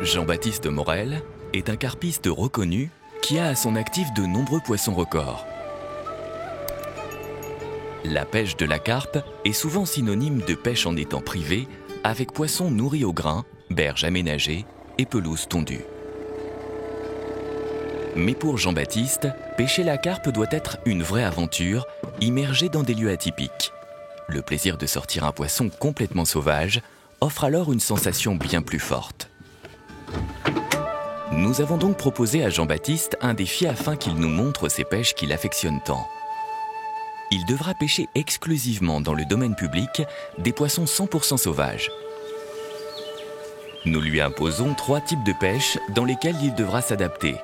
Jean-Baptiste Morel est un carpiste reconnu qui a à son actif de nombreux poissons records. La pêche de la carpe est souvent synonyme de pêche en étang privé avec poissons nourris au grain, berges aménagées et pelouses tondues. Mais pour Jean-Baptiste, pêcher la carpe doit être une vraie aventure, immergée dans des lieux atypiques. Le plaisir de sortir un poisson complètement sauvage offre alors une sensation bien plus forte. Nous avons donc proposé à Jean-Baptiste un défi afin qu'il nous montre ces pêches qu'il affectionne tant. Il devra pêcher exclusivement dans le domaine public des poissons 100% sauvages. Nous lui imposons 3 types de pêche dans lesquels il devra s'adapter.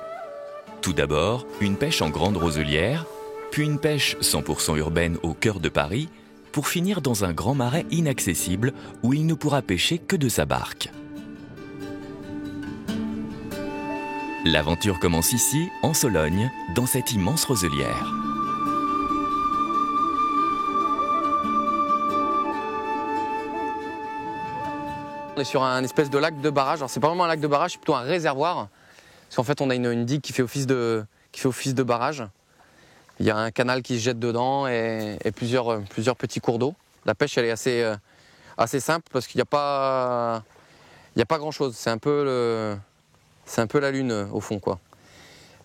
Tout d'abord, une pêche en grande roselière, puis une pêche 100% urbaine au cœur de Paris, pour finir dans un grand marais inaccessible où il ne pourra pêcher que de sa barque. L'aventure commence ici, en Sologne, dans cette immense roselière. On est sur un espèce de lac de barrage. Alors c'est pas vraiment un lac de barrage, c'est plutôt un réservoir. Parce qu'en fait, on a une digue qui fait office de barrage. Il y a un canal qui se jette dedans et plusieurs petits cours d'eau. La pêche, elle est assez simple parce qu'il n'y a pas grand-chose. C'est un peu la lune au fond, quoi.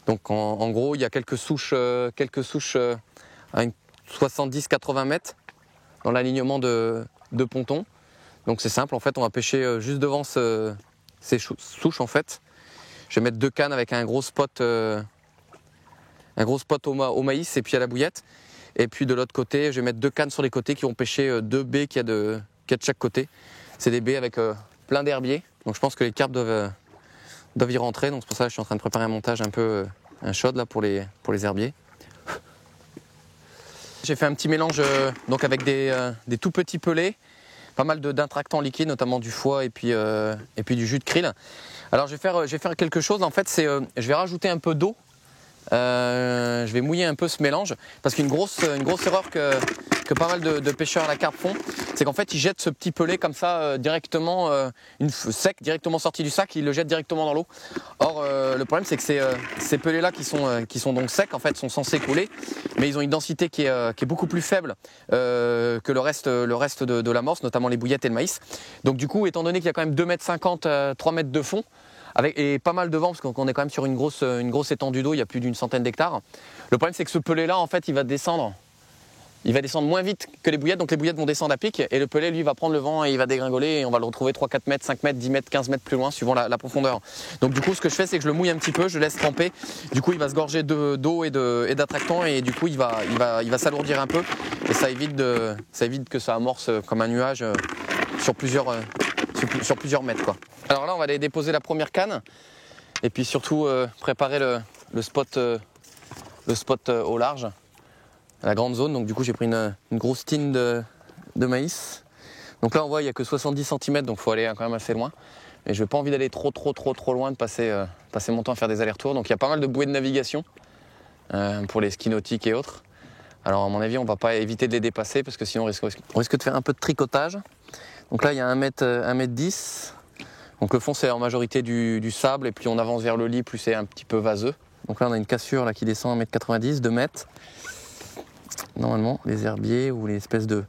Donc en gros, il y a quelques souches à 70-80 mètres dans l'alignement de pontons. Donc c'est simple, en fait, on va pêcher juste devant ces souches, en fait. Je vais mettre 2 cannes avec un gros spot au maïs et puis à la bouillette. Et puis de l'autre côté, je vais mettre 2 cannes sur les côtés qui vont pêcher 2 baies qu'il y a de chaque côté. C'est des baies avec plein d'herbiers. Donc je pense que les carpes doivent y rentrer. Donc c'est pour ça que je suis en train de préparer un montage un peu chaude là pour les herbiers. J'ai fait un petit mélange donc avec des tout petits pelets. Pas mal d'intractants liquides, notamment du foie et puis du jus de krill. Alors je vais faire quelque chose, en fait, je vais rajouter un peu d'eau. Je vais mouiller un peu ce mélange, parce qu'une grosse erreur que pas mal de pêcheurs à la carpe font, c'est qu'en fait ils jettent ce petit pelet comme ça directement, sec, directement sorti du sac, ils le jettent directement dans l'eau. Or le problème c'est que ces pelets là qui sont donc secs, en fait, sont censés couler, mais ils ont une densité qui est beaucoup plus faible que le reste de l'amorce, notamment les bouillettes et le maïs. Donc du coup, étant donné qu'il y a quand même 2,50 m, 3 mètres de fond, et pas mal de vent, parce qu'on est quand même sur une grosse étendue d'eau, il y a plus d'une centaine d'hectares. Le problème c'est que ce pelet là, en fait, il va descendre moins vite que les bouillettes, donc les bouillettes vont descendre à pic, et le pelet lui va prendre le vent et il va dégringoler, et on va le retrouver 3-4 mètres, 5 mètres, 10 mètres, 15 mètres plus loin, suivant la profondeur. Donc du coup, ce que je fais, c'est que je le mouille un petit peu, je le laisse tremper, du coup il va se gorger d'eau et d'attractants, et du coup il va s'alourdir un peu, et ça évite que ça amorce comme un nuage sur plusieurs mètres, quoi. Alors là, on va aller déposer la première canne, et puis surtout préparer le spot au large, la grande zone. Donc du coup, j'ai pris une grosse tine de maïs. Donc là, on voit, il n'y a que 70 cm, donc il faut aller quand même assez loin. Et je n'ai pas envie d'aller trop loin, de passer mon temps à faire des allers-retours. Donc il y a pas mal de bouées de navigation pour les skis nautiques et autres. Alors à mon avis, on ne va pas éviter de les dépasser, parce que sinon on risque de faire un peu de tricotage. Donc là, il y a 1,10 m. Donc le fond, c'est en majorité du sable, et puis on avance vers le lit, plus c'est un petit peu vaseux. Donc là, on a une cassure là, qui descend à 1,90 m, 2 mètres. Normalement, les herbiers ou les espèces de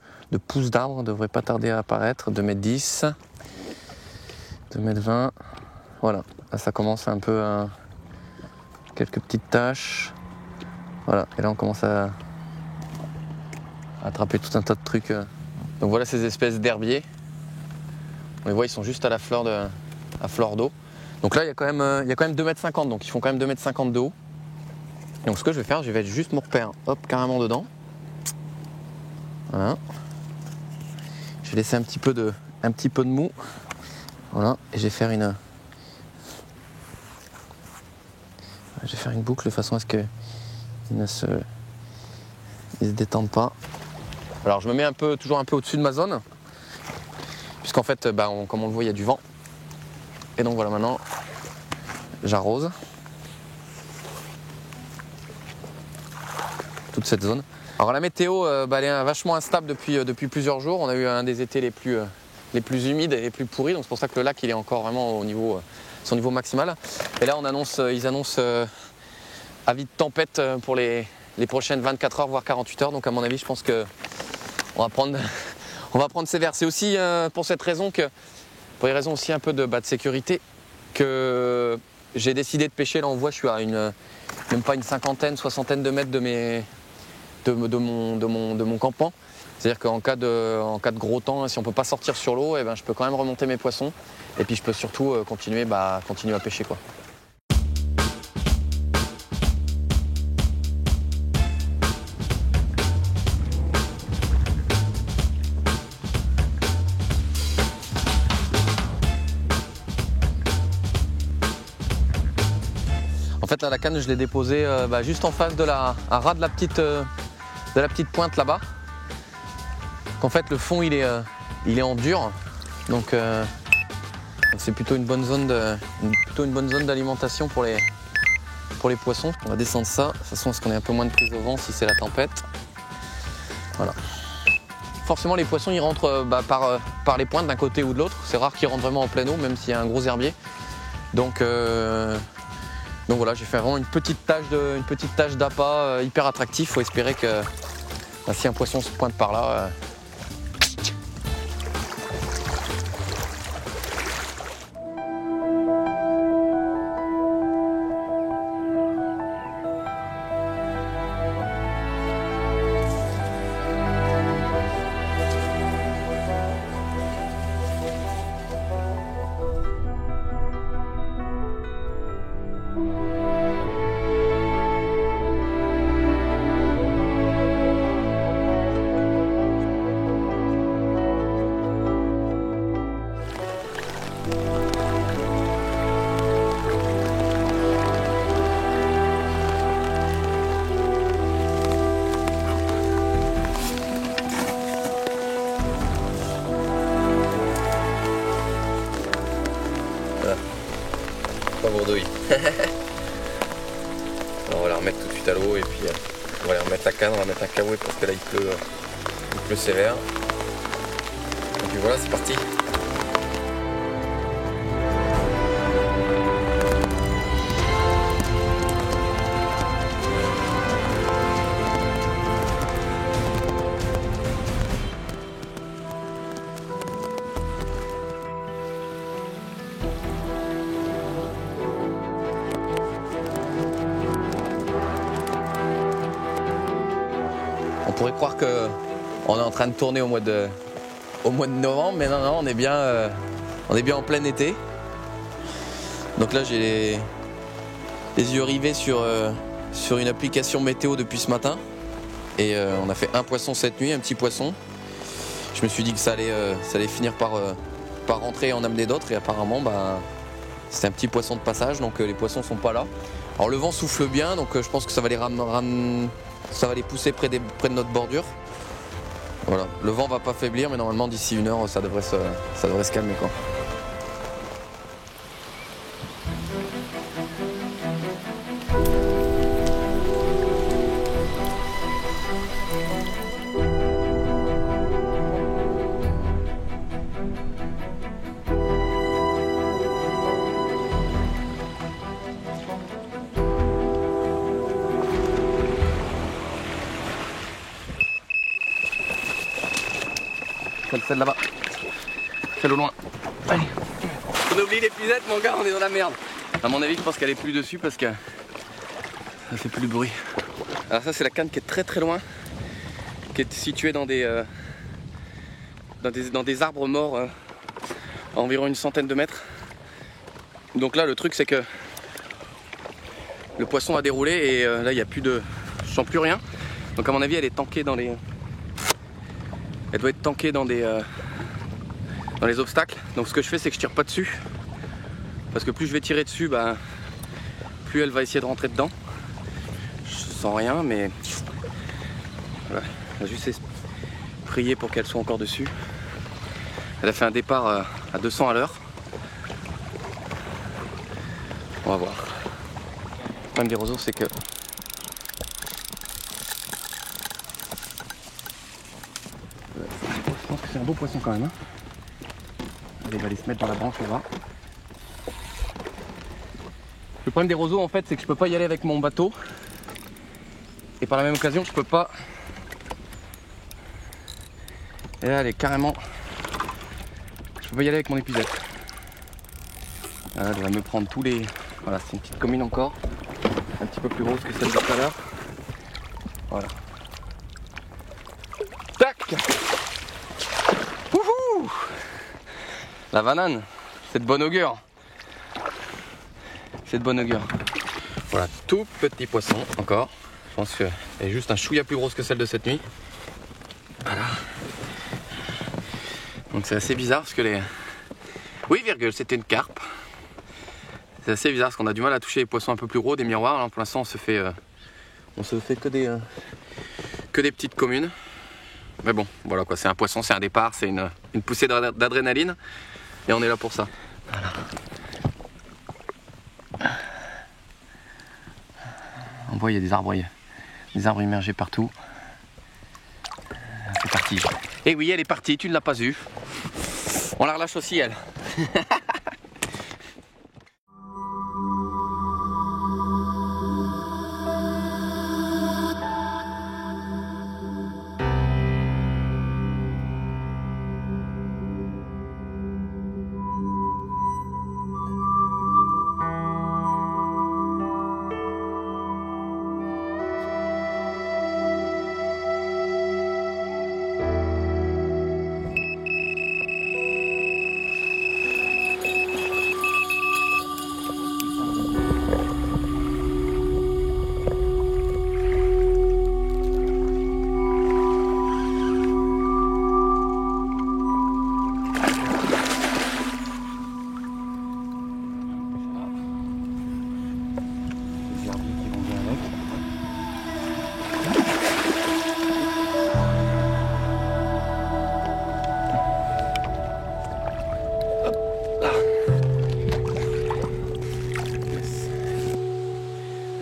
pousses d'arbres ne devraient pas tarder à apparaître. 2,10 m, 2,20 m. Voilà, là ça commence un peu à quelques petites taches. Voilà, et là on commence à attraper tout un tas de trucs. Donc voilà ces espèces d'herbiers. On les voit, ils sont juste à fleur d'eau. Donc là, il y a quand même 2,50 m, donc ils font quand même 2,50 m de haut. Donc ce que je vais faire, je vais juste mon repère, hop, carrément dedans. Voilà. Je vais laisser un petit peu de mou. Voilà, et je vais faire une boucle de façon à ce qu'ils ne se détendent pas. Alors je me mets toujours un peu au-dessus de ma zone, puisqu'en fait, comme on le voit, il y a du vent. Et donc voilà, maintenant, j'arrose toute cette zone. Alors la météo, elle est vachement instable depuis plusieurs jours. On a eu un des étés les plus humides et les plus pourris. Donc c'est pour ça que le lac, il est encore vraiment au niveau son niveau maximal. Et là ils annoncent avis de tempête pour les prochaines 24 heures voire 48 heures. Donc à mon avis je pense que on va prendre sévère. C'est aussi pour cette raison pour des raisons aussi un peu de sécurité, que j'ai décidé de pêcher. Là on voit je suis à même pas une cinquantaine, soixantaine de mètres de mon campement. C'est-à-dire qu'en cas de gros temps, si on ne peut pas sortir sur l'eau, eh ben, je peux quand même remonter mes poissons. Et puis je peux surtout continuer à pêcher, quoi. En fait là, la canne je l'ai déposée juste en face à ras de la petite pointe là-bas. En fait le fond il est en dur, donc c'est plutôt une bonne zone d'alimentation pour les poissons. On va descendre ça, de toute façon parce qu'on ait un peu moins de prise au vent si c'est la tempête. Voilà. Forcément les poissons ils rentrent par les pointes d'un côté ou de l'autre. C'est rare qu'ils rentrent vraiment en pleine eau, même s'il y a un gros herbier. Donc voilà, j'ai fait vraiment une petite tâche d'appât hyper attractif. Faut espérer que si un poisson se pointe par là. Pas bourdouille. On va la remettre tout de suite à l'eau et puis on va aller remettre la canne, on va mettre un caouet parce que là il pleut sévère. Et puis voilà, c'est parti. On pourrait croire qu'on est en train de tourner au mois de novembre, mais non, on est bien en plein été. Donc là, j'ai les yeux rivés sur une application météo depuis ce matin. Et on a fait un poisson cette nuit, un petit poisson. Je me suis dit que ça allait finir par rentrer et en amener d'autres. Et apparemment, c'est un petit poisson de passage, donc les poissons sont pas là. Alors le vent souffle bien, donc je pense que ça va les pousser près de notre bordure. Voilà, le vent va pas faiblir, mais normalement d'ici 1 heure ça devrait se calmer, quoi. Celle là-bas. Celle au loin. Allez. On oublie l'épuisette, mon gars, on est dans la merde. À mon avis, je pense qu'elle est plus dessus parce que ça fait plus de bruit. Alors ça, c'est la canne qui est très très loin, qui est située dans des arbres morts à environ une centaine de mètres. Donc là, le truc, c'est que le poisson a déroulé et là, il n'y a plus de... Je sens plus rien. Donc à mon avis, elle est tankée dans les... Elle doit être tankée dans les obstacles. Donc ce que je fais, c'est que je tire pas dessus. Parce que plus je vais tirer dessus, plus elle va essayer de rentrer dedans. Je sens rien, mais voilà. On va juste prier pour qu'elle soit encore dessus. Elle a fait un départ à 200 à l'heure. On va voir. Le problème des roseaux, c'est que je pense que c'est un beau poisson quand même. Allez, il va aller se mettre dans la branche là-bas. Le problème des roseaux en fait c'est que je peux pas y aller avec mon bateau. Et par la même occasion je peux pas. Et là elle est carrément. Je peux pas y aller avec mon épuisette. Là, elle va me prendre tous les. Voilà, c'est une petite commune encore. Un petit peu plus grosse que celle de tout à l'heure. Voilà. Tac. Wouhou. La banane, c'est de bon augure. C'est de bon augure. Voilà, tout petit poisson encore. Je pense qu'elle est juste un chouïa plus grosse que celle de cette nuit. Voilà. Donc c'est assez bizarre parce que les... Oui, virgule, c'était une carpe. C'est assez bizarre parce qu'on a du mal à toucher les poissons un peu plus gros, des miroirs. Là, pour l'instant, on se fait que des petites communes. Mais bon, voilà quoi, c'est un poisson, c'est un départ, c'est une poussée d'adrénaline. Et on est là pour ça. Voilà. On voit, il y a des arbres immergés partout. C'est parti. Et oui, elle est partie, tu ne l'as pas vue. On la relâche aussi, elle.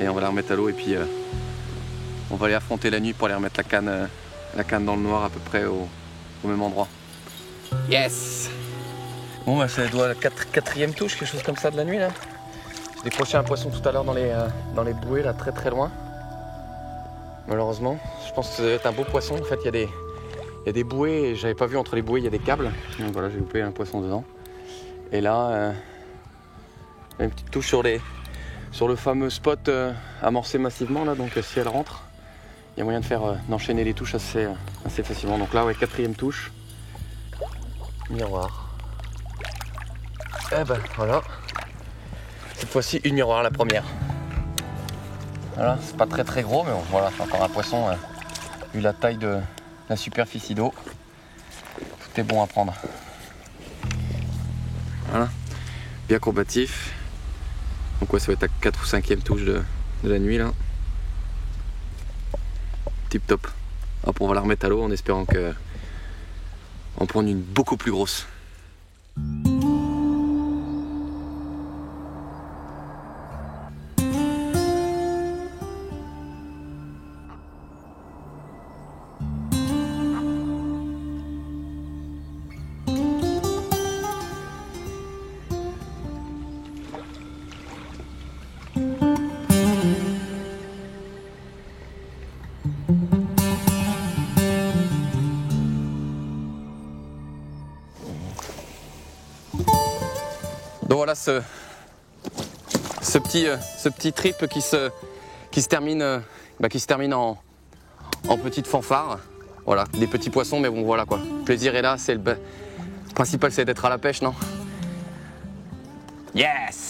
Et on va la remettre à l'eau et puis on va aller affronter la nuit pour aller remettre la canne dans le noir à peu près au même endroit. Yes. Bon bah ça doit être la quatrième touche, quelque chose comme ça de la nuit là. J'ai décroché un poisson tout à l'heure dans les bouées là très loin. Malheureusement, je pense que ça doit être un beau poisson. En fait il y a des bouées et j'avais pas vu entre les bouées il y a des câbles. Donc voilà, j'ai loupé un poisson dedans. Et là une petite touche sur le fameux spot amorcé massivement là, donc si elle rentre, il y a moyen de d'enchaîner les touches assez facilement. Donc là ouais, quatrième touche. Miroir. Et ben voilà. Cette fois-ci une miroir la première. Voilà, c'est pas très gros mais bon, voilà, c'est encore un poisson vu la taille de la superficie d'eau. Tout est bon à prendre. Voilà. Bien combatif. Donc ouais, ça va être à 4 ou 5e touche de la nuit là. Tip top. Hop, on va la remettre à l'eau en espérant que on prend une beaucoup plus grosse. Donc voilà ce petit trip qui se termine en petite fanfare. Voilà, des petits poissons, mais bon voilà quoi. Le plaisir est là, le principal c'est d'être à la pêche, non? Yes!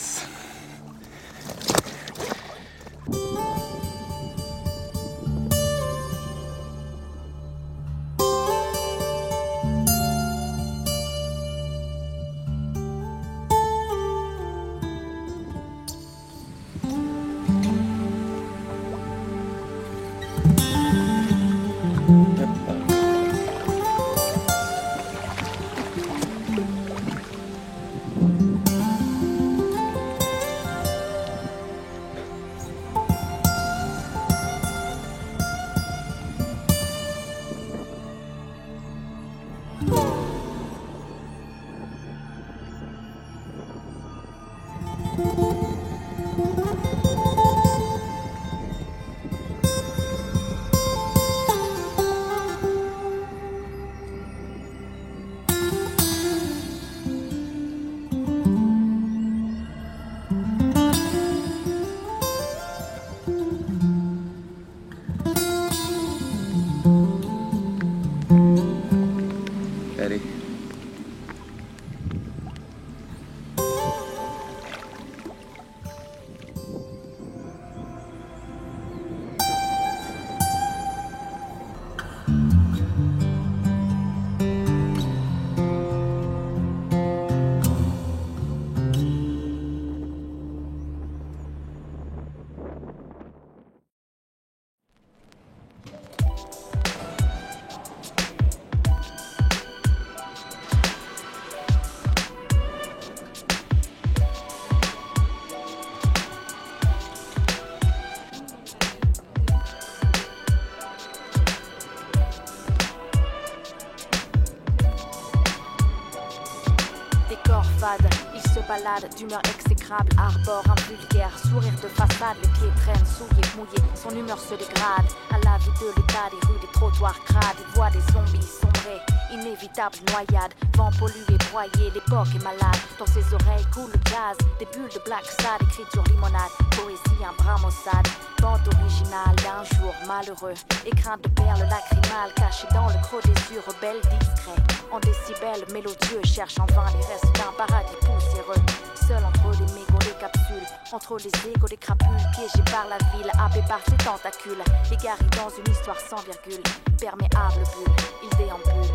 balade d'humeur exécrable, arbore un vulgaire sourire de façade. Les pieds traînent, souillés, mouillés, son humeur se dégrade. À la vie de l'état des rues, des trottoirs crades. Il voit des zombies sombrer, inévitable noyade. Vent pollué, broyé, l'époque est malade. Dans ses oreilles coule le jazz, des bulles de black sad. Écriture limonade, poésie, un bras maussade. Bande originale d'un jour malheureux. Écrin de perles lacrymales cachées dans le creux des yeux, rebelles discrets. En décibels mélodieux, cherche en vain les restes d'un paradis poussiéreux. Seul entre les mégots, les capsules, entre les égos, les crapules, piégés par la ville, happés par ses tentacules, égarés dans une histoire sans virgule, perméable bulle, il déambule.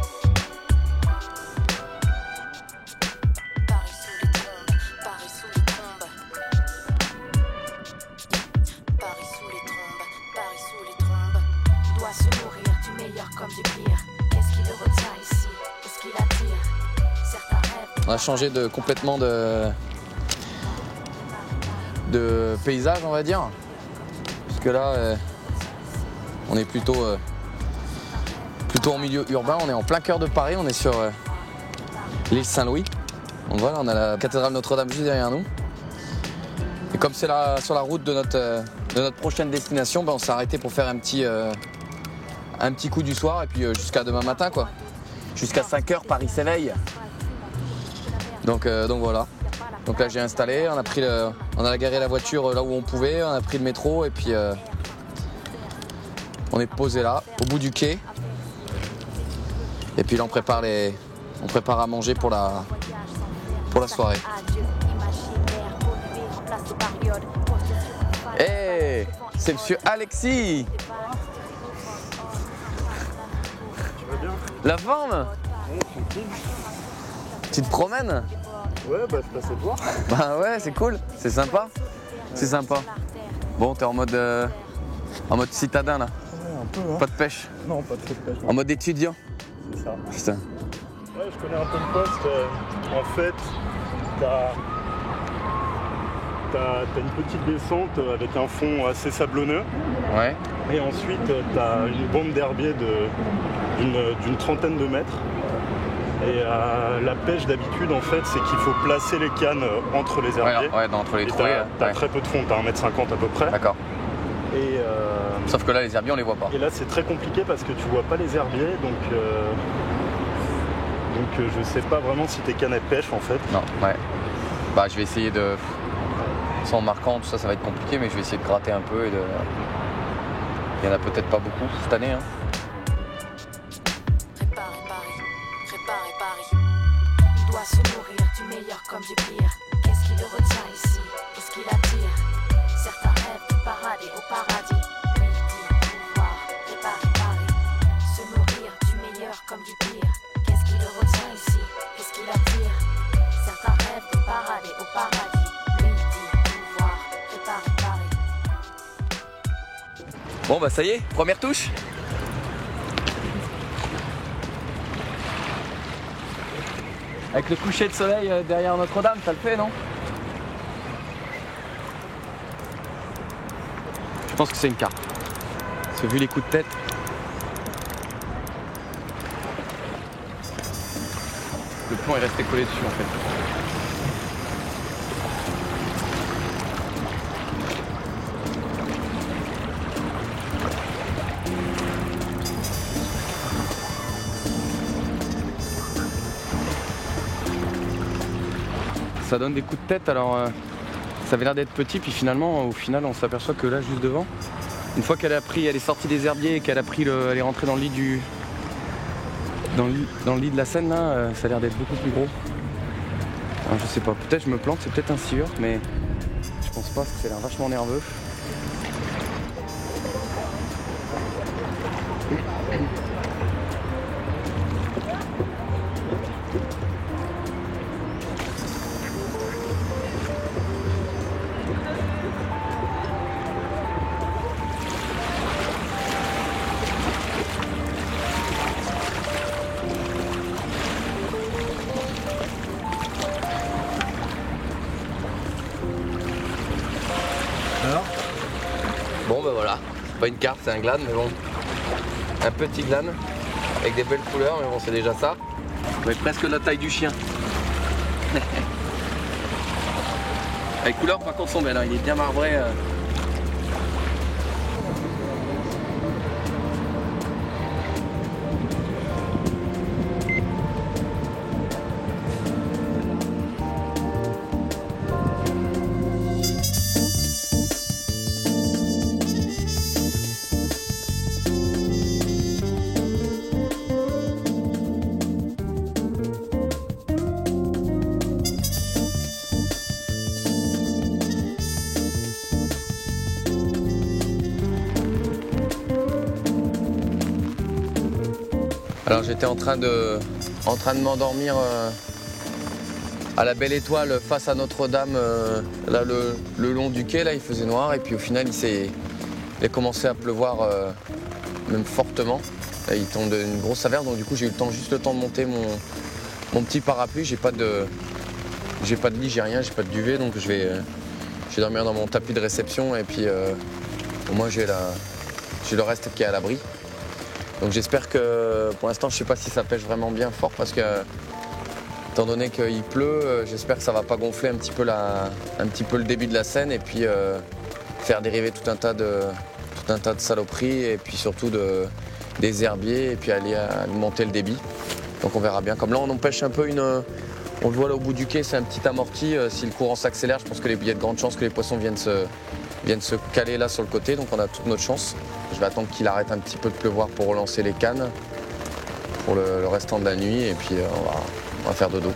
Paris sous les trombes, Paris sous les trombes. Paris sous les trombes, Paris sous les trombes. Doit se nourrir du meilleur comme du pire. Qu'est-ce qui le retient ici? Qu'est-ce qui l'attire? Certains rêvent. On a changé complètement de paysage, on va dire. Parce que là, on est plutôt en milieu urbain. On est en plein cœur de Paris. On est sur l'île Saint-Louis. Donc voilà, on a la cathédrale Notre-Dame juste derrière nous. Et comme c'est sur la route de notre prochaine destination, on s'est arrêté pour faire un petit coup du soir et puis jusqu'à demain matin, quoi. Jusqu'à 5h, Paris s'éveille. Donc voilà. Donc là j'ai installé, on a garé la voiture là où on pouvait, on a pris le métro et puis on est posé là, au bout du quai. Et puis là on prépare à manger pour la soirée. Hey, c'est monsieur Alexis. Tu vas bien? La forme? Ouais, tranquille. Tu te promènes? Ouais, bah je passais te voir. Bah ouais, c'est cool, c'est sympa. C'est sympa. Bon, t'es en mode citadin là. Ouais, un peu, hein. Pas de pêche. Non, pas de pêche. En mode étudiant. C'est ça. Putain. Ouais, je connais un peu le poste. En fait, t'as une petite descente avec un fond assez sablonneux. Ouais. Et ensuite, t'as une bombe d'herbier d'une trentaine de mètres. Et la pêche d'habitude, en fait, c'est qu'il faut placer les cannes entre les herbiers. Ouais, entre les et trous. t'as très peu de fond, t'as 1,50 m à peu près. D'accord. Et, Sauf que là, les herbiers, on les voit pas. et là, c'est très compliqué parce que tu vois pas les herbiers, donc je sais pas vraiment si tes cannes elles pêchent en fait. Non, ouais. Bah, je vais essayer de. Sans marquant, tout ça, ça va être compliqué, mais je vais essayer de gratter un peu et de. Il y en a peut-être pas beaucoup cette année. Hein. Réparer Paris. Il doit se nourrir du meilleur comme du pire. Qu'est-ce qui le retient ici? Qu'est-ce qui l'attire? Certains rêvent de parader au paradis. Lui dit pouvoir réparer Paris. Se nourrir du meilleur comme du pire. Qu'est-ce qui le retient ici? Qu'est-ce qui l'attire? Certains rêvent de parader au paradis. Lui dit pouvoir réparer Paris. Bon, bah, ça y est, première touche. Avec le coucher de soleil derrière Notre-Dame, ça le fait, non? Je pense que c'est une carte. Parce que vu les coups de tête. Le plomb est resté collé dessus en fait. Ça donne des coups de tête, alors ça avait l'air d'être petit, puis finalement, au final, on s'aperçoit que là, juste devant, une fois qu'elle est sortie des herbiers et qu'elle elle est rentrée dans le lit dans le lit de la Seine, là, ça a l'air d'être beaucoup plus gros. Alors, je sais pas, peut-être je me plante, c'est peut-être un scieur, mais je pense pas, parce que ça a l'air vachement nerveux. Alors? Bon ben voilà, c'est pas une carte, c'est un glane, mais bon. Un petit glane, avec des belles couleurs, mais bon c'est déjà ça. Ça va être presque la taille du chien. Les couleurs par contre sont belles, hein. Il est bien marbré. Alors j'étais en train de m'endormir à la Belle Étoile face à Notre-Dame, là le long du quai, là il faisait noir et puis au final il a commencé à pleuvoir même fortement. Là, il tombe une grosse averse, donc du coup j'ai eu juste le temps de monter mon petit parapluie. J'ai pas de lit, j'ai rien, j'ai pas de duvet, donc je vais dormir dans mon tapis de réception et puis au moins j'ai le reste qui est à l'abri. Donc j'espère que, pour l'instant, je ne sais pas si ça pêche vraiment bien fort parce que, étant donné qu'il pleut, j'espère que ça ne va pas gonfler un petit peu le débit de la Seine et puis faire dériver tout un tas de saloperies et puis surtout des herbiers et puis aller alimenter le débit. Donc on verra bien. Comme là, on pêche un peu on le voit là au bout du quai, c'est un petit amorti. Si le courant s'accélère, je pense qu'il y a de grandes chances que les poissons viennent se caler là sur le côté, donc on a toute notre chance. Je vais attendre qu'il arrête un petit peu de pleuvoir pour relancer les cannes pour le restant de la nuit et puis on va faire dodo.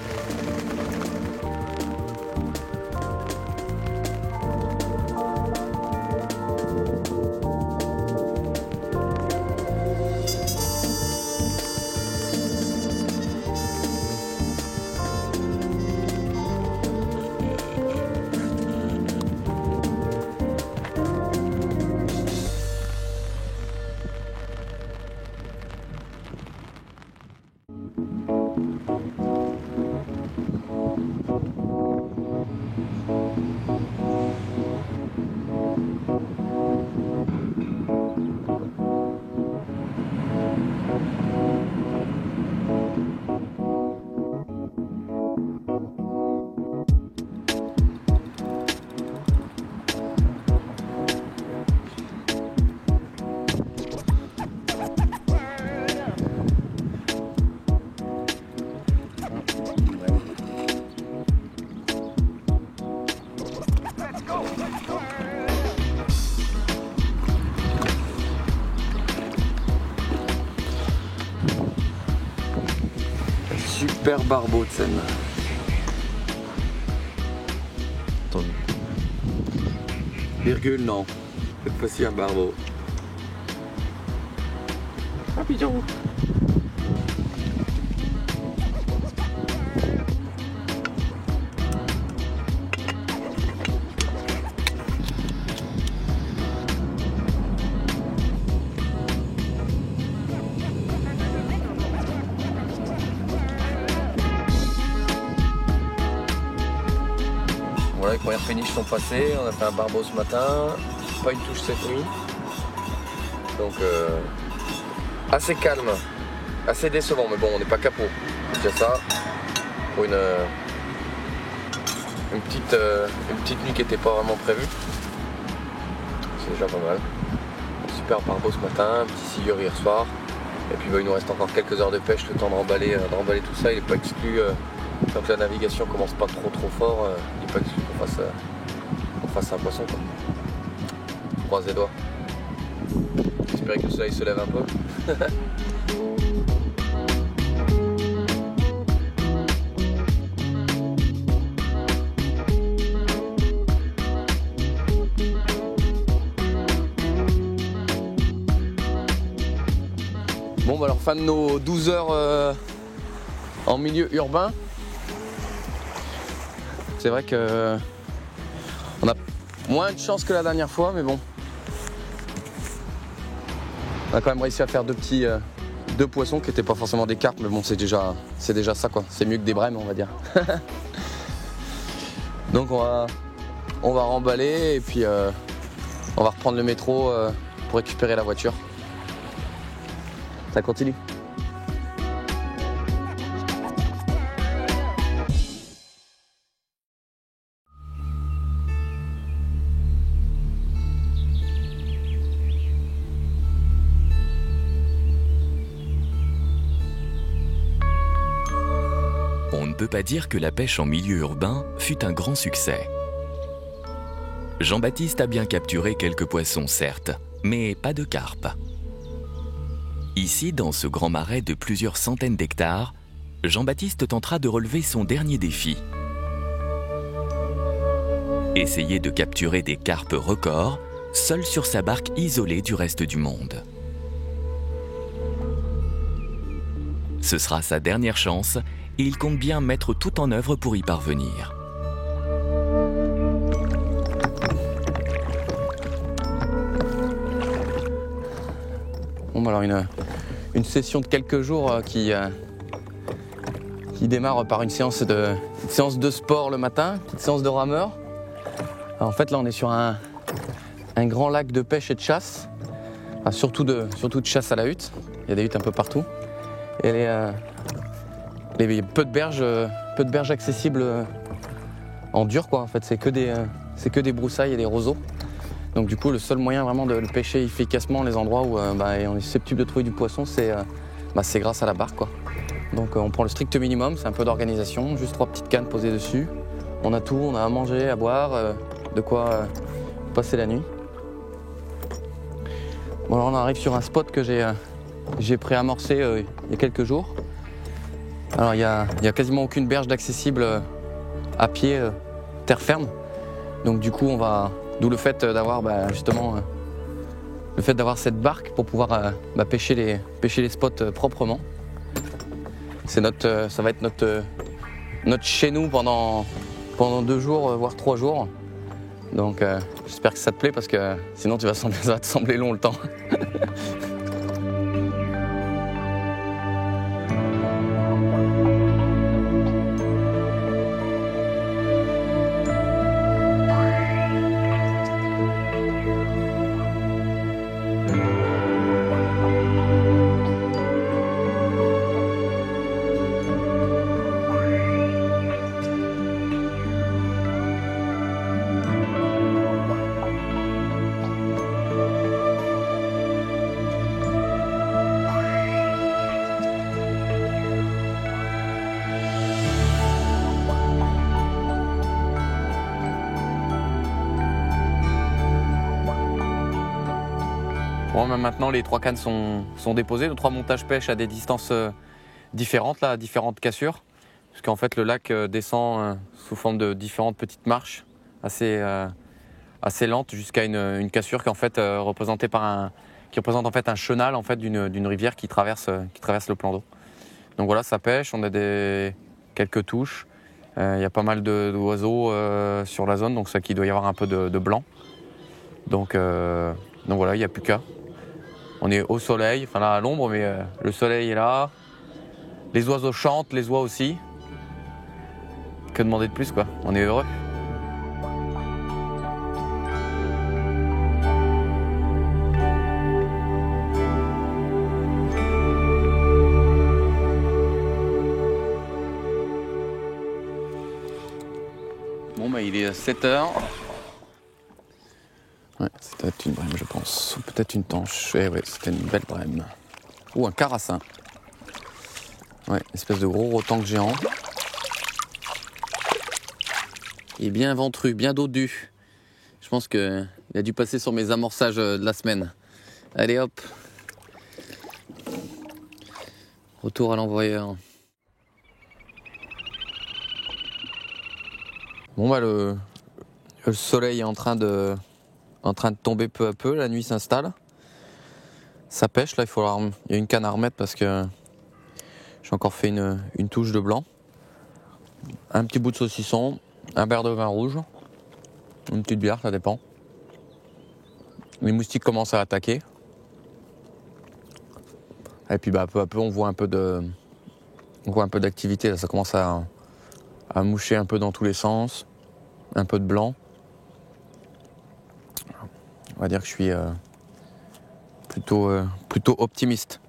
Super barbeau de Seine. Attends. Virgule, non. Cette fois-ci un barbeau. Papillon. Voilà, les premières péniches sont passées, on a fait un barbeau ce matin, pas une touche cette nuit. Donc assez calme, assez décevant, mais bon on n'est pas capot. C'est déjà ça. Pour une petite nuit qui n'était pas vraiment prévue. C'est déjà pas mal. Super barbeau ce matin, un petit sigueur hier soir. Et puis il nous reste encore quelques heures de pêche, le temps de remballer tout ça. Il n'est pas exclu, tant que la navigation commence pas trop fort, il n'est pas exclu qu'on fasse un poisson. Je croise les doigts. J'espère que le soleil se lève un peu. Bon, bah alors fin de nos 12 heures en milieu urbain. C'est vrai que on a moins de chance que la dernière fois, mais bon. On a quand même réussi à faire deux poissons qui n'étaient pas forcément des carpes, mais bon, c'est déjà ça quoi. C'est mieux que des brèmes, on va dire. Donc on va remballer et puis on va reprendre le métro pour récupérer la voiture. Ça continue. peut pas dire que la pêche en milieu urbain fut un grand succès. Jean-Baptiste a bien capturé quelques poissons, certes, mais pas de carpe. Ici, dans ce grand marais de plusieurs centaines d'hectares, Jean-Baptiste tentera de relever son dernier défi. Essayer de capturer des carpes records, seul sur sa barque isolée du reste du monde. Ce sera sa dernière chance et il compte bien mettre tout en œuvre pour y parvenir. Bon, bah alors une session de quelques jours qui démarre par une séance de sport le matin, une petite séance de rameur. Alors en fait là on est sur un grand lac de pêche et de chasse, enfin, surtout de chasse à la hutte. Il y a des huttes un peu partout. Et il y a peu de berges accessibles en dur quoi. En fait c'est que des broussailles et des roseaux. Donc du coup le seul moyen vraiment de le pêcher efficacement les endroits où on est susceptible de trouver du poisson c'est grâce à la barque quoi. Donc on prend le strict minimum, c'est un peu d'organisation, juste 3 petites cannes posées dessus. On a tout, on a à manger, à boire, de quoi passer la nuit. Bon alors on arrive sur un spot que j'ai préamorcé il y a quelques jours. Alors il y a quasiment aucune berge d'accessible à pied, terre ferme. Donc du coup d'où le fait d'avoir cette barque pour pouvoir pêcher les spots proprement. Ça va être notre chez nous pendant 2 jours, voire 3 jours. Donc j'espère que ça te plaît parce que sinon ça va te sembler long le temps. Bon, maintenant les 3 cannes sont déposées, nos 3 montages pêche à des distances différentes, là, à différentes cassures. Parce qu'en fait le lac descend sous forme de différentes petites marches assez lentes jusqu'à une cassure qui, en fait, qui représente en fait un chenal en fait, d'une rivière qui traverse le plan d'eau. Donc voilà, ça pêche, on a quelques touches. Il y a pas mal d'oiseaux sur la zone, donc ça qu'il doit y avoir un peu de blanc. Donc voilà, il n'y a plus qu'à. On est au soleil, enfin là à l'ombre, mais le soleil est là. Les oiseaux chantent, les oies aussi. Que demander de plus quoi, on est heureux. Bon il est 7h. Ouais, c'était une brème, je pense. Ou peut-être une tanche. Eh ouais, c'était une belle brème. Ou un carassin. Ouais, espèce de gros rotangue géant. Il est bien ventru, bien dodu. Je pense qu'il a dû passer sur mes amorçages de la semaine. Allez hop. Retour à l'envoyeur. Bon le soleil est en train de tomber peu à peu, la nuit s'installe. Ça pêche, là il y a une canne à remettre parce que j'ai encore fait une touche de blanc. Un petit bout de saucisson, un verre de vin rouge, une petite bière, ça dépend. Les moustiques commencent à attaquer. Et puis peu à peu on voit un peu d'activité, là, ça commence à moucher un peu dans tous les sens, un peu de blanc. On va dire que je suis plutôt optimiste.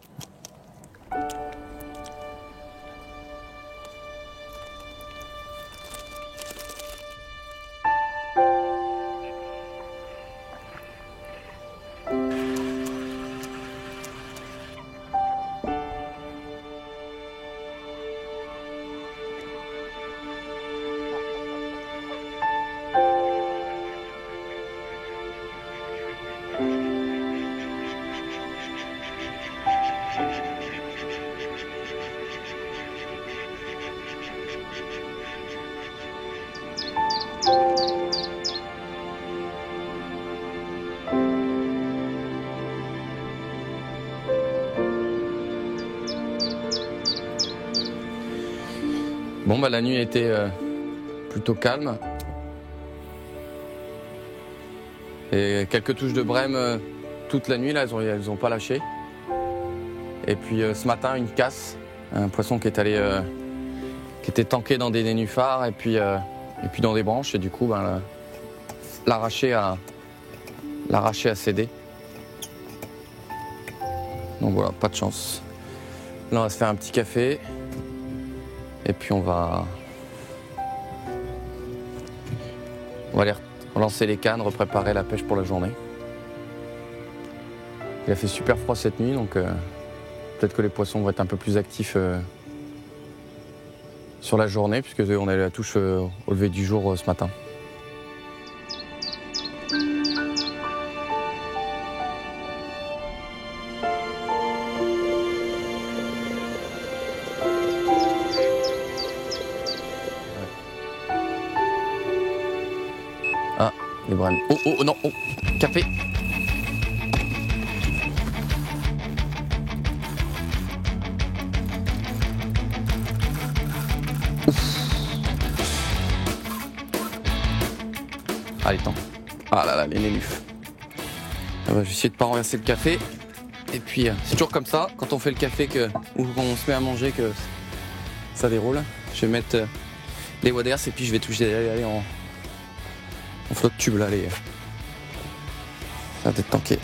Bon bah la nuit a été plutôt calme. Et quelques touches de brème toute la nuit, là, elles ont pas lâché. Et puis ce matin, une casse, un poisson qui était tanké dans des nénuphars et puis dans des branches. Et du coup, ben, l'arraché a cédé. Donc voilà, pas de chance. Là, on va se faire un petit café. Et puis on va aller relancer les cannes, repréparer la pêche pour la journée. Il a fait super froid cette nuit, donc peut-être que les poissons vont être un peu plus actifs sur la journée, puisque on a eu la touche au lever du jour ce matin. Ah, les brèmes. Oh non, oh, café. Allez, temps. Ah là là, les nénuphs. Je vais essayer de ne pas renverser le café. Et puis, c'est toujours comme ça, quand on fait le café ou qu'on se met à manger, que ça déroule. Je vais mettre les waders et puis je vais aller en flotte tube là. Ça va être tanké.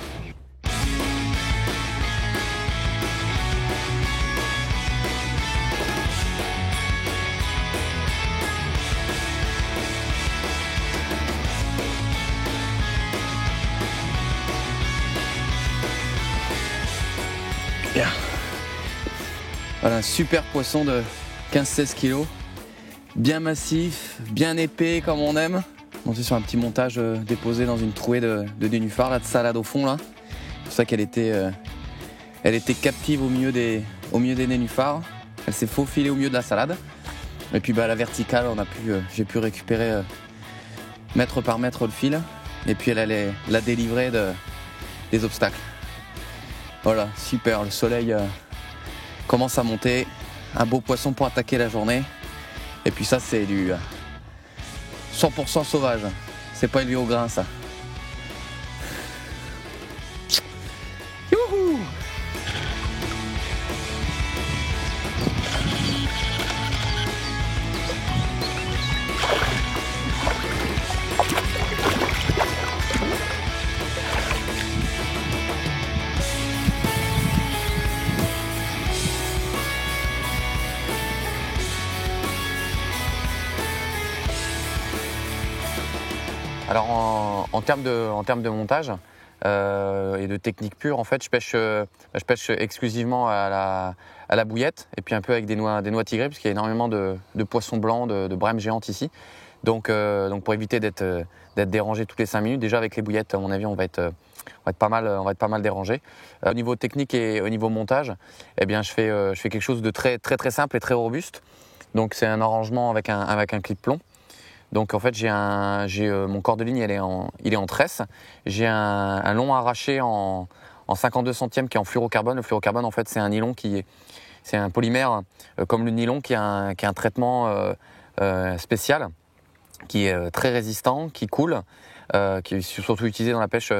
Bien. Voilà un super poisson de 15-16 kg, bien massif, bien épais comme on aime. On est sur un petit montage déposé dans une trouée de nénuphars, là, de salade au fond là. C'est pour ça qu'elle était captive au milieu des nénuphars. Elle s'est faufilée au milieu de la salade. Et puis bah, à la verticale, j'ai pu récupérer mètre par mètre le fil. Et puis elle allait la délivrer des obstacles. Voilà, super, le soleil commence à monter. Un beau poisson pour attaquer la journée. Et puis ça, c'est du 100% sauvage. C'est pas élevé au grain, ça. Youhou! Alors en termes de montage et de technique pure, en fait, je pêche exclusivement à la bouillette et puis un peu avec des noix tigrées, puisqu'il y a énormément de poissons blancs, de brèmes géantes ici. Donc pour éviter d'être dérangé toutes les 5 minutes, déjà avec les bouillettes, à mon avis, on va être pas mal dérangé. Au niveau technique et au niveau montage, eh bien, je fais quelque chose de très très simple et très robuste. Donc c'est un arrangement avec un clip plomb. Donc en fait, mon corps de ligne, il est en tresse. J'ai un long arraché en 52 centièmes qui est en fluorocarbone. Le fluorocarbone, en fait, c'est un nylon c'est un polymère comme le nylon qui a un traitement spécial, qui est très résistant, qui coule, qui est surtout utilisé dans la pêche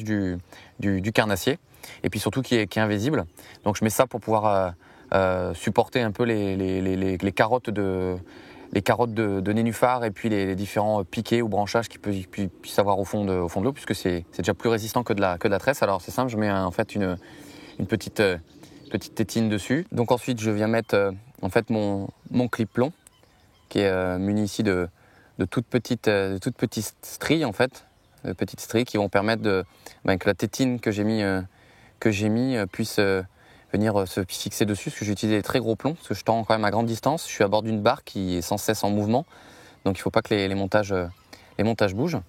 du carnassier, et puis surtout qui est invisible. Donc je mets ça pour pouvoir supporter un peu les carottes de nénuphars et puis les différents piquets ou branchages qu'il puisse avoir au fond de l'eau, puisque c'est déjà plus résistant que de la tresse. Alors c'est simple, je mets en fait une petite tétine dessus. Donc ensuite je viens mettre en fait mon clip plomb qui est muni ici de toutes petites stries, en fait, de petites stries qui vont permettre que la tétine que j'ai mis puisse venir se fixer dessus, parce que j'ai utilisé des très gros plombs, parce que je tends quand même à grande distance. Je suis à bord d'une barre qui est sans cesse en mouvement, donc il ne faut pas que les montages bougent.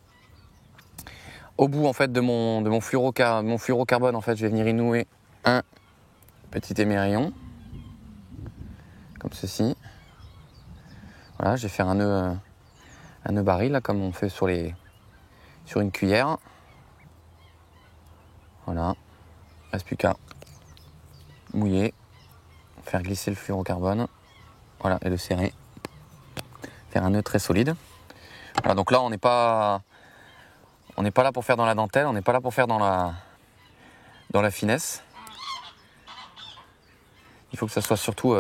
Au bout en fait de mon fluorocarbone, en fait, je vais venir y nouer un petit émerillon, comme ceci. Voilà, je vais faire un nœud baril, là, comme on fait sur une cuillère. Voilà, il ne reste plus qu'à mouiller, faire glisser le fluorocarbone, voilà, et le serrer. faire un nœud très solide. Voilà, donc là on n'est pas là pour faire dans la dentelle, on n'est pas là pour faire dans la finesse. Il faut que ça soit surtout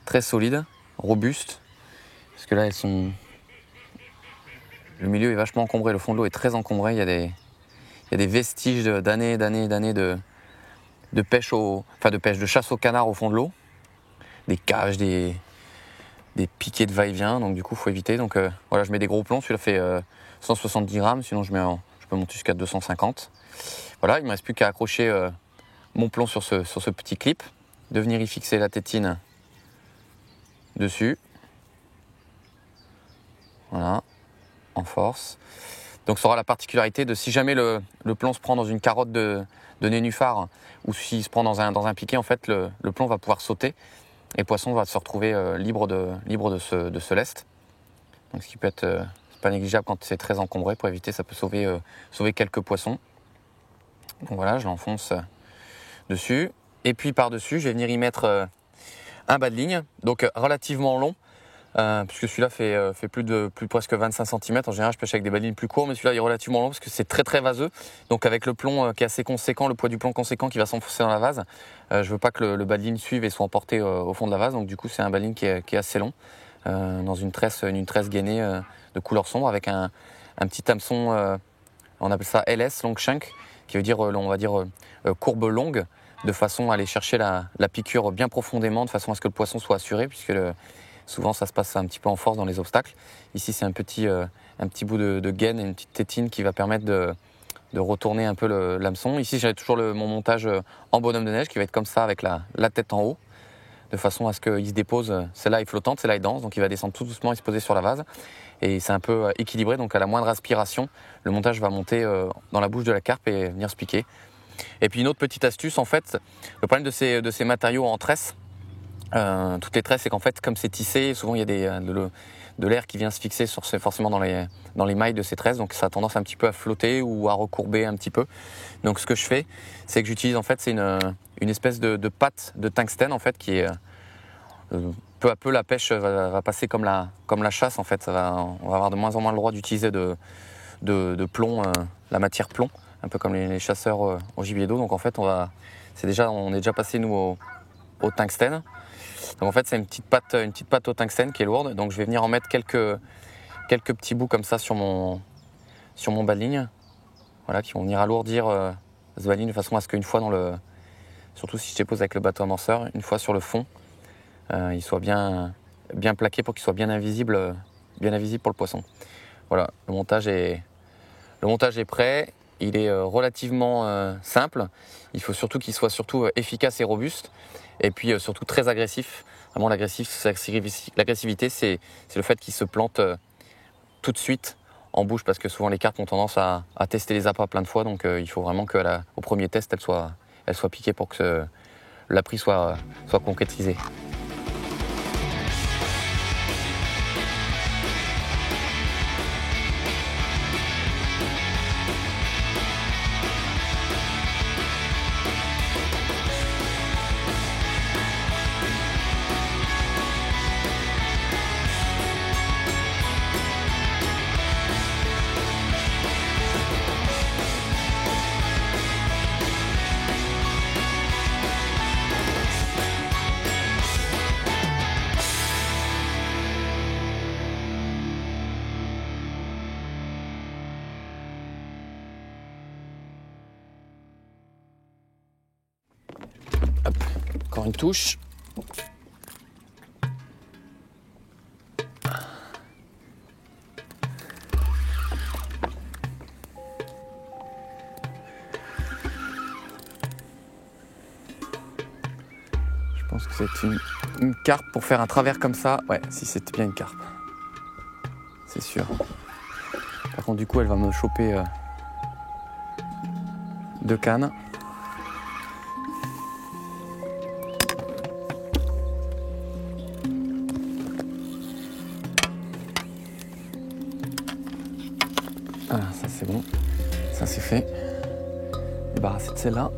très solide, robuste, parce que là le milieu est vachement encombré, le fond de l'eau est très encombré, il y a des vestiges d'années de pêche de chasse au canard au fond de l'eau, des cages, des piquets de va-et-vient, donc du coup il faut éviter. Donc voilà, je mets des gros plombs, celui-là fait 170 grammes, sinon je peux monter jusqu'à 250. Voilà, il ne me reste plus qu'à accrocher mon plomb sur ce petit clip, de venir y fixer la tétine dessus. Voilà, en force. Donc ça aura la particularité de, si jamais le plomb se prend dans une carotte de nénuphar ou s'il se prend dans un piquet, en fait le plomb va pouvoir sauter et le poisson va se retrouver libre de ce lest. Donc ce qui peut être pas négligeable quand c'est très encombré, pour éviter, ça peut sauver quelques poissons. Donc voilà, je l'enfonce dessus. Et puis par-dessus, je vais venir y mettre un bas de ligne, donc relativement long, puisque celui-là fait plus presque 25 cm. En général, je pêche avec des bas de ligne plus courts, mais celui-là est relativement long parce que c'est très très vaseux. Donc avec le plomb qui est assez conséquent, le poids du plomb conséquent qui va s'enfoncer dans la vase, je veux pas que le bas de ligne suive et soit emporté au fond de la vase. Donc du coup, c'est un bas de ligne qui est assez long, dans une tresse gainée de couleur sombre avec un petit hameçon, on appelle ça LS, long shank, qui veut dire, on va dire, courbe longue, de façon à aller chercher la piqûre bien profondément, de façon à ce que le poisson soit assuré, puisque souvent ça se passe un petit peu en force dans les obstacles. Ici c'est un petit bout de gaine et une petite tétine qui va permettre de retourner un peu l'hameçon. Ici j'ai toujours mon montage en bonhomme de neige qui va être comme ça avec la tête en haut, de façon à ce qu'il se dépose, celle-là est flottante, celle-là est dense, donc il va descendre tout doucement et se poser sur la vase. Et c'est un peu équilibré, donc à la moindre aspiration, le montage va monter dans la bouche de la carpe et venir se piquer. Et puis une autre petite astuce, en fait, le problème de ces matériaux en tresse, toutes les tresses, c'est qu'en fait, comme c'est tissé, souvent il y a de l'air qui vient se fixer forcément dans les mailles de ces tresses, donc ça a tendance un petit peu à flotter ou à recourber un petit peu. Donc ce que je fais, c'est que j'utilise, en fait, c'est une espèce de pâte de tungstène, en fait, qui est peu à peu la pêche va passer comme la chasse, en fait. On va avoir de moins en moins le droit d'utiliser de plomb, la matière plomb, un peu comme les chasseurs au gibier d'eau. Donc en fait, on est déjà passé nous au tungstène. Donc en fait, c'est une petite pâte au tungstène qui est lourde. Donc je vais venir en mettre quelques petits bouts comme ça sur mon bas de ligne, voilà, qui vont venir alourdir ce bas de ligne de façon à ce qu'une fois surtout si je dépose avec le bateau amorceur, une fois sur le fond, il soit bien plaqué pour qu'il soit bien invisible pour le poisson. Voilà, le montage est prêt. Il est relativement simple. Il faut surtout qu'il soit efficace et robuste. Et puis surtout très agressif. Vraiment, l'agressivité, c'est le fait qu'il se plante tout de suite en bouche, parce que souvent les carpes ont tendance à tester les appâts plein de fois. Donc il faut vraiment qu'au premier test, elle soit piquée pour que l'appris soit concrétisé. Hop, encore une touche. Je pense que c'est une carpe pour faire un travers comme ça. Ouais, si c'était bien une carpe. C'est sûr. Par contre, du coup, elle va me choper 2 cannes. Voilà, ça c'est bon. Ça c'est fait. Débarrasser de celle-là.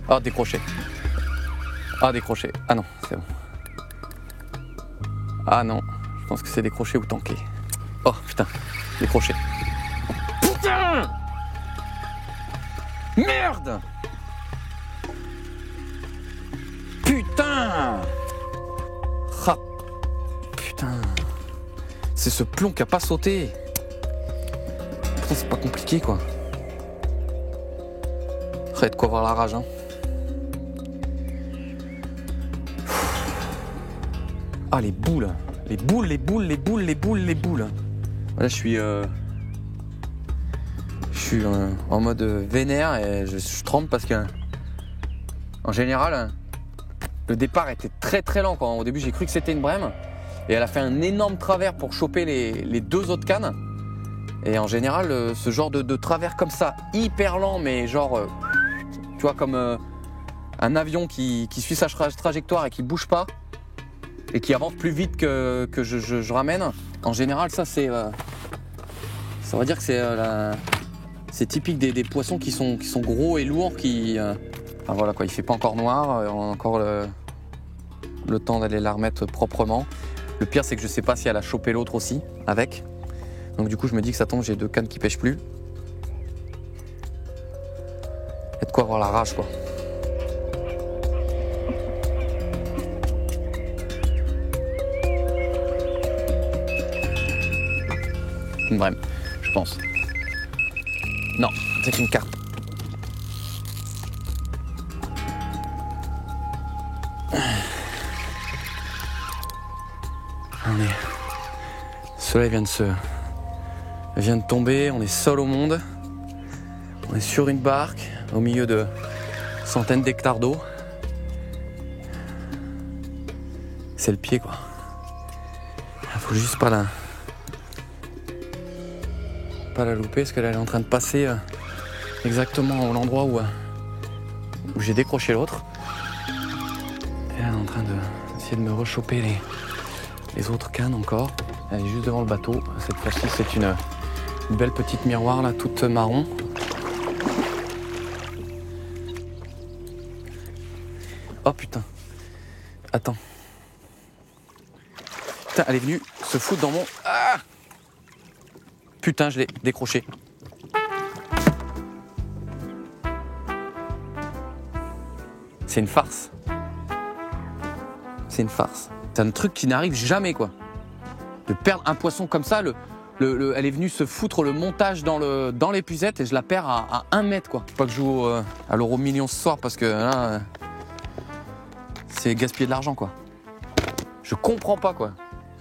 Ah, décroché. Ah, décroché. Ah non, c'est bon. Ah non, je pense que c'est décroché ou tanké. Oh putain, décroché. Putain! Merde! Putain! Ah, putain. C'est ce plomb qui a pas sauté. Putain, c'est pas compliqué quoi. Ça va être quoi voir la rage hein. Ah les boules. Les boules. Là je suis en mode vénère et je tremble parce que en général le départ était très très lent quoi. Au début j'ai cru que c'était une brème et elle a fait un énorme travers pour choper les deux autres cannes et en général ce genre de travers comme ça hyper lent mais genre tu vois comme un avion qui suit sa trajectoire et qui bouge pas et qui avance plus vite que je ramène. En général, ça c'est, ça va dire que c'est typique des poissons qui sont gros et lourds, enfin voilà quoi, il fait pas encore noir, on a encore le temps d'aller la remettre proprement. Le pire c'est que je sais pas si elle a chopé l'autre aussi avec. Donc du coup je me dis que ça tombe, j'ai 2 cannes qui pêchent plus. Il y a de quoi avoir la rage quoi. Une brème, je pense. Non, c'est une carpe. Le soleil vient de tomber, on est seul au monde. On est sur une barque, au milieu de centaines d'hectares d'eau. C'est le pied quoi. Il faut juste pas la louper parce qu'elle est en train de passer exactement à l'endroit où j'ai décroché l'autre. Et elle est en train d'essayer de me rechoper les autres cannes encore. Elle est juste devant le bateau. Cette fois-ci c'est une belle petite miroir là, toute marron. Oh putain. Attends. Putain, elle est venue se foutre dans mon... Ah! Putain, je l'ai décroché. C'est une farce. C'est une farce. C'est un truc qui n'arrive jamais, quoi. De perdre un poisson comme ça, elle est venue se foutre le montage dans l'épuisette et je la perds à 1 mètre, quoi. Faut pas que je joue à l'euro million ce soir parce que là, c'est gaspiller de l'argent, quoi. Je comprends pas, quoi.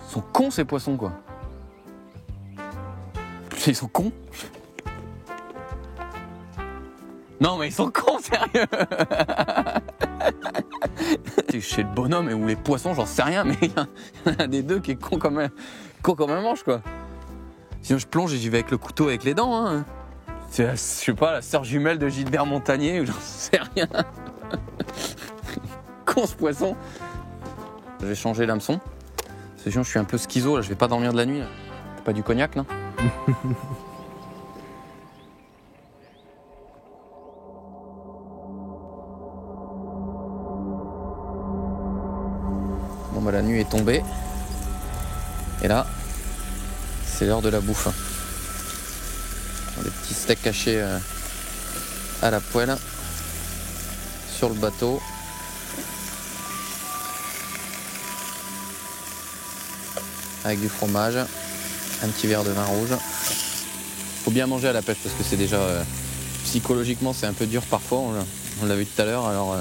Ils sont cons, ces poissons, quoi. Ils sont cons. Non mais ils sont cons, sérieux. Chez le bonhomme ou les poissons, j'en sais rien, mais il y en a des deux qui est con comme un manche quoi. Sinon je plonge et j'y vais avec le couteau avec les dents. Hein. C'est, je sais pas, la sœur jumelle de Gilbert Montagnier ou j'en sais rien. Con ce poisson. Je vais changer l'hameçon. Sinon je suis un peu schizo là, je vais pas dormir de la nuit. Là. C'est pas du cognac non? Bon bah la nuit est tombée. Et là, c'est l'heure de la bouffe. Des petits steaks cachés à la poêle sur le bateau. Avec du fromage, un petit verre de vin rouge. Faut bien manger à la pêche parce que c'est déjà psychologiquement c'est un peu dur parfois. On l'a vu tout à l'heure. Alors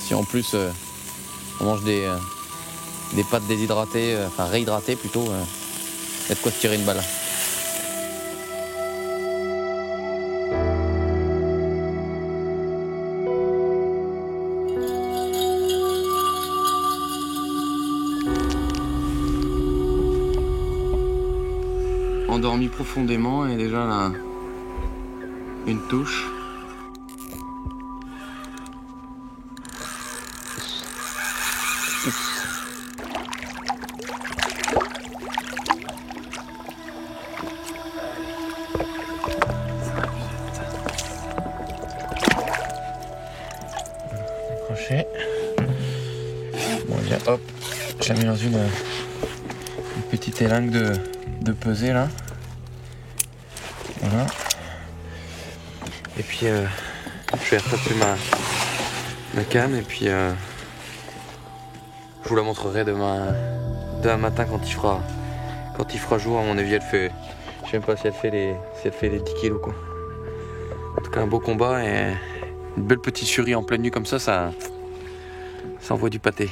si en plus on mange des pâtes déshydratées, enfin réhydratées plutôt, il y a de quoi se tirer une balle. Endormi profondément et déjà là, une touche. Décroché. Bon, bien, hop, je la mets dans une Petite élingue de pesée là. Voilà. Et puis je vais retaper ma canne et puis je vous la montrerai demain matin quand il fera jour. À mon avis, elle fait, je sais même pas si elle fait les 10 kilos quoi. En tout cas, un beau combat et une belle petite furie en pleine nuit comme ça envoie du pâté.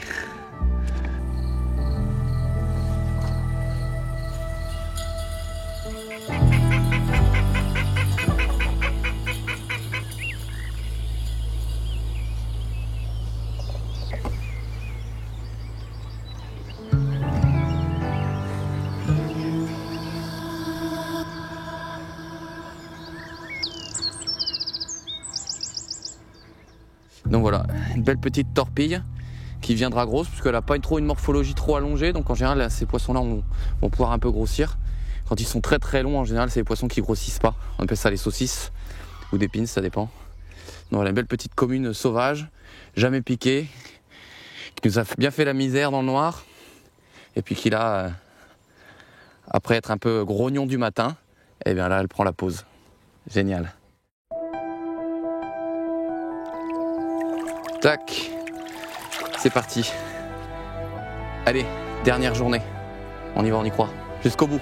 Donc voilà, une belle petite torpille qui viendra grosse puisqu'elle n'a pas une morphologie trop allongée. Donc en général, là, ces poissons-là vont pouvoir un peu grossir. Quand ils sont très très longs, en général, c'est les poissons qui grossissent pas. On appelle ça les saucisses ou des pins, ça dépend. Donc voilà, une belle petite commune sauvage, jamais piquée, qui nous a bien fait la misère dans le noir. Et puis qui là, après être un peu grognon du matin, et bien là, elle prend la pause. Génial. Tac, c'est parti. Allez, dernière journée. On y va, on y croit. Jusqu'au bout.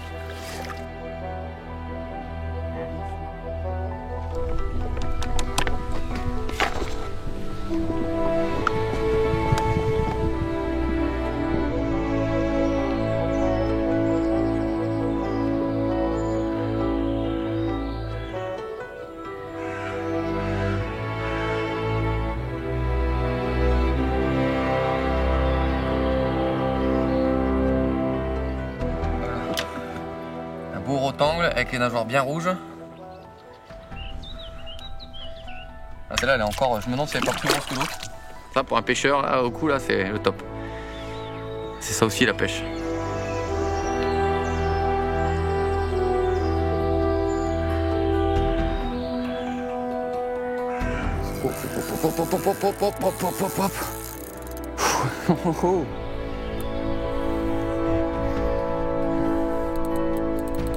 Beau rectangle avec les nageoires bien rouges. Ah, celle-là elle est encore, je me demande si elle est pas plus grosse que l'autre. Ça pour un pêcheur là, au cou là c'est le top. C'est ça aussi la pêche.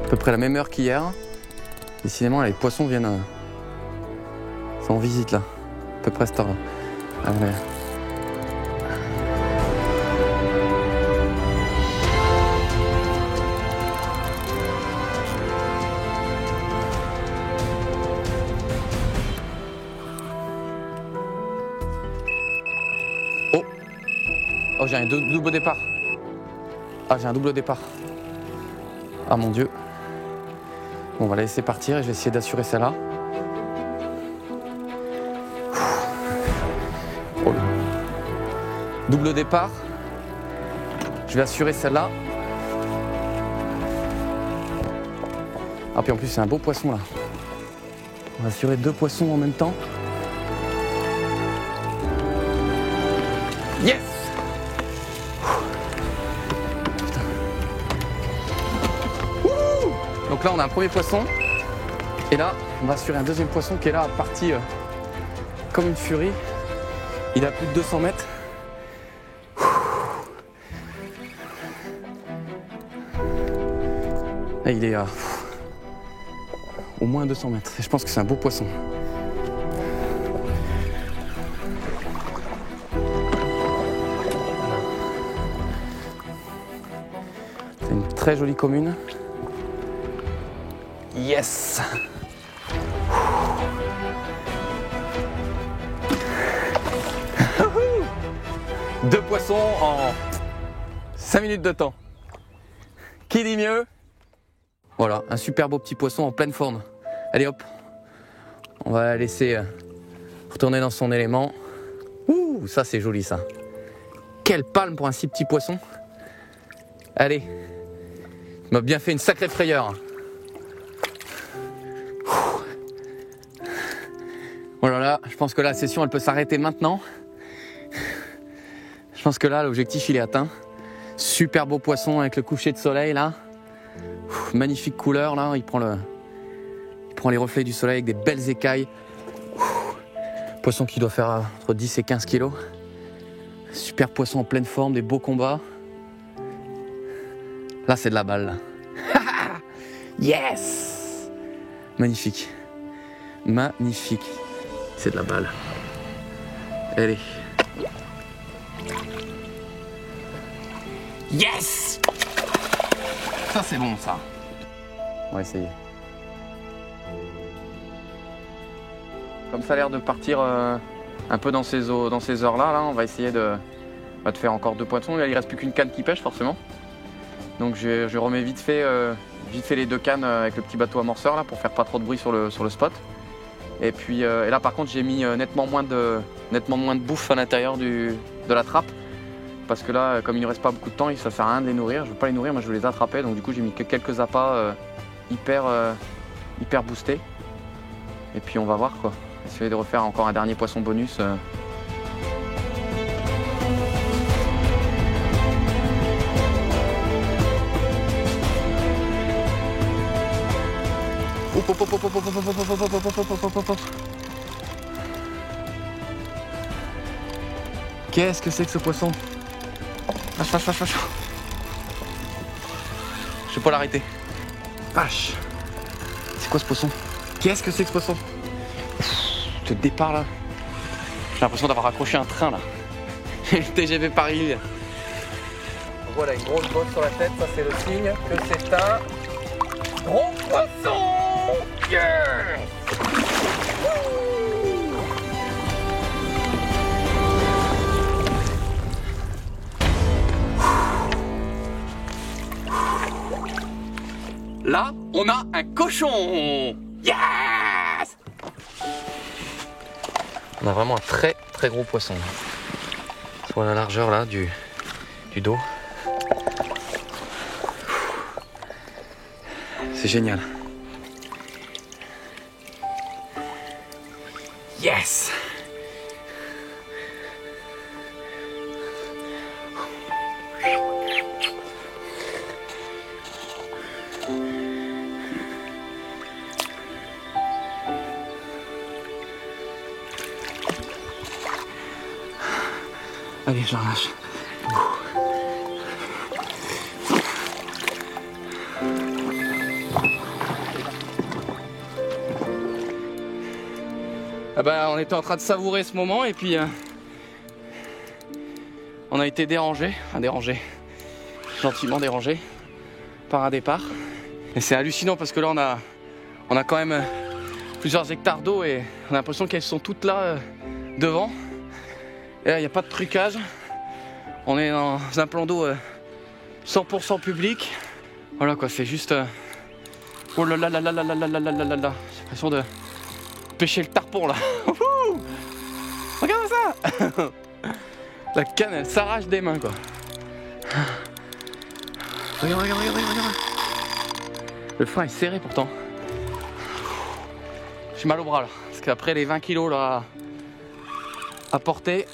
À peu près la même heure qu'hier. Décidément, là, les poissons viennent. Sont en visite là. À peu près cette heure-là. Ah, ouais. Oh, j'ai un double départ. Ah, j'ai un double départ. Ah mon Dieu. Bon, on va la laisser partir et je vais essayer d'assurer celle-là. Oh. Double départ. Je vais assurer celle-là. Ah, puis en plus, c'est un beau poisson là. On va assurer 2 poissons en même temps. Yes! Donc là on a un premier poisson et là on va assurer un deuxième poisson qui est là parti comme une furie. Il a plus de 200 mètres. Là, il est à au moins 200 mètres et je pense que c'est un beau poisson. C'est une très jolie commune. Yes! 2 poissons en 5 minutes de temps. Qui dit mieux? Voilà, un super beau petit poisson en pleine forme. Allez hop, on va la laisser retourner dans son élément. Ouh, ça c'est joli ça. Quelle palme pour un si petit poisson. Allez, il m'a bien fait une sacrée frayeur. Voilà, là, je pense que la session elle peut s'arrêter maintenant. Je pense que là l'objectif il est atteint. Super beau poisson avec le coucher de soleil là. Magnifique couleur là, il prend les reflets du soleil avec des belles écailles. Poisson qui doit faire entre 10 et 15 kilos. Super poisson en pleine forme, des beaux combats. Là, c'est de la balle. Yes! Magnifique. Magnifique. C'est de la balle. Allez. Yes! Ça, c'est bon, ça. On va essayer. Comme ça a l'air de partir un peu dans ces heures-là, on va essayer de faire encore 2 poissons. Là, il ne reste plus qu'une canne qui pêche, forcément. Donc je remets vite fait les 2 cannes avec le petit bateau amorceur là, pour faire pas trop de bruit sur le spot. Et puis et là par contre j'ai mis nettement moins de bouffe à l'intérieur de la trappe. Parce que là, comme il ne reste pas beaucoup de temps, ça sert à rien de les nourrir. Je ne veux pas les nourrir, moi je veux les attraper. Donc du coup j'ai mis quelques appâts hyper boostés. Et puis on va voir quoi. Essayer de refaire encore un dernier poisson bonus. Qu'est-ce que c'est que ce poisson? Vache. Je peux pas l'arrêter. Vache. C'est quoi ce poisson? Qu'est-ce que c'est que ce poisson? Ce départ là. J'ai l'impression d'avoir accroché un train là. Le TGV Paris. Voilà, une grosse bosse sur la tête, ça c'est le signe que c'est un gros poisson. Yeah! Là, on a un cochon. Yes! On a vraiment un très très gros poisson. Sur la largeur là du dos. C'est génial. Yes! Allez, je relâche. Ah bah, on était en train de savourer ce moment et puis on a été gentiment dérangé par un départ. Et c'est hallucinant parce que là on a quand même plusieurs hectares d'eau et on a l'impression qu'elles sont toutes là devant. Et là il n'y a pas de trucage. On est dans un plan d'eau 100% public. Voilà quoi, c'est juste... Oh là là là là là là là là là là là. J'ai l'impression de pêcher le tarpon là. Regarde ça. La canne elle s'arrache des mains quoi. Regarde. Le fin est serré pourtant. J'ai mal au bras là. Parce qu'après les 20 kilos là à porter.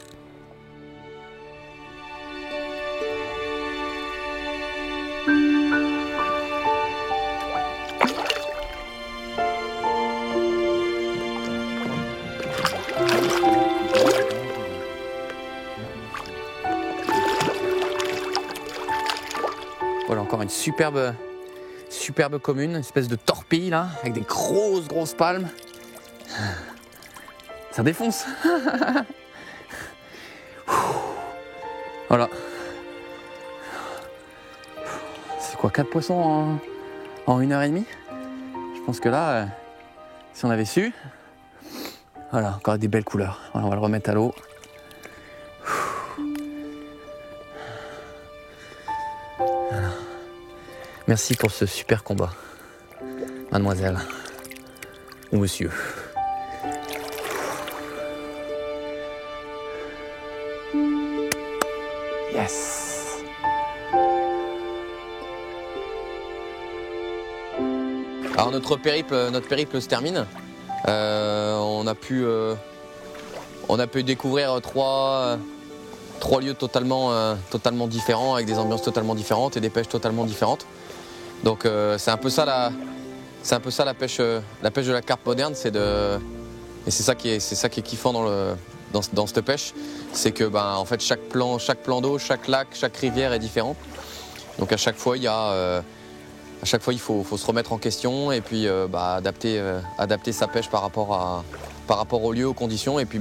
Voilà encore une superbe commune, une espèce de torpille là, avec des grosses palmes. Ça défonce. Voilà. C'est quoi, 4 poissons en 1h30? Je pense que là, si on avait su. Voilà, encore des belles couleurs. Voilà, on va le remettre à l'eau. Voilà. Merci pour ce super combat, mademoiselle ou monsieur. Yes. Alors notre périple se termine. On a pu découvrir trois lieux totalement différents, avec des ambiances totalement différentes et des pêches totalement différentes. Donc c'est un peu ça la pêche de la carpe moderne, et c'est ça qui est kiffant dans cette pêche, c'est que en fait chaque plan d'eau, chaque lac, chaque rivière est différent. Donc à chaque fois, il faut se remettre en question et puis adapter sa pêche par rapport au lieu, aux conditions et puis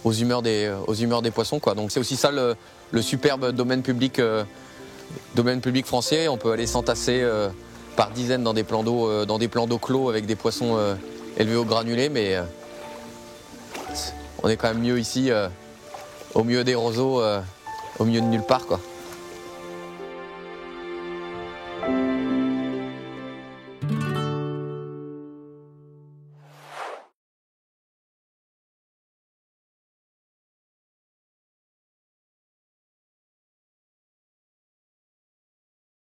aux humeurs des poissons, quoi. Donc c'est aussi ça le superbe domaine public français. On peut aller s'entasser par dizaines dans des plans d'eau clos avec des poissons élevés au granulé, mais on est quand même mieux ici, au milieu des roseaux, au milieu de nulle part, quoi.